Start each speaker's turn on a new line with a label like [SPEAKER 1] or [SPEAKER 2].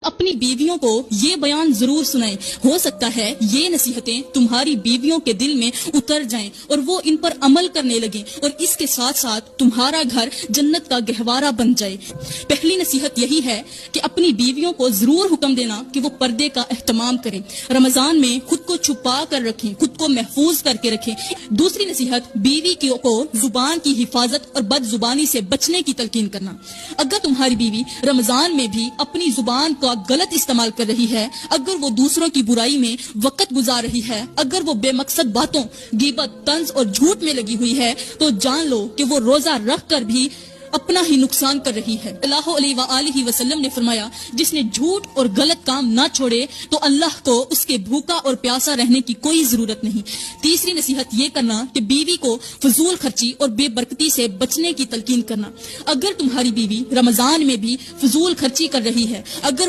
[SPEAKER 1] اپنی بیویوں کو یہ بیان ضرور سنائیں، ہو سکتا ہے یہ نصیحتیں تمہاری بیویوں کے دل میں اتر جائیں اور وہ ان پر عمل کرنے لگیں اور اس کے ساتھ ساتھ تمہارا گھر جنت کا گہوارہ بن جائے۔ پہلی نصیحت یہی ہے کہ اپنی بیویوں کو ضرور حکم دینا کہ وہ پردے کا اہتمام کریں، رمضان میں خود کو چھپا کر رکھیں، خود کو محفوظ کر کے رکھیں۔ دوسری نصیحت بیوی کو زبان کی حفاظت اور بد زبانی سے بچنے کی تلقین کرنا۔ اگر تمہاری بیوی رمضان میں بھی اپنی زبان کا غلط استعمال کر رہی ہے، اگر وہ دوسروں کی برائی میں وقت گزار رہی ہے، اگر وہ بے مقصد باتوں، غیبت، طنز اور جھوٹ میں لگی ہوئی ہے، تو جان لو کہ وہ روزہ رکھ کر بھی اپنا ہی نقصان کر رہی ہے۔ اللہ علیہ وآلہ وسلم نے فرمایا، جس نے جھوٹ اور غلط کام نہ چھوڑے تو اللہ کو اس کے بھوکا اور پیاسا رہنے کی کوئی ضرورت نہیں۔ تیسری نصیحت یہ کرنا کہ بیوی کو فضول خرچی اور بے برکتی سے بچنے کی تلقین کرنا۔ اگر تمہاری بیوی رمضان میں بھی فضول خرچی کر رہی ہے، اگر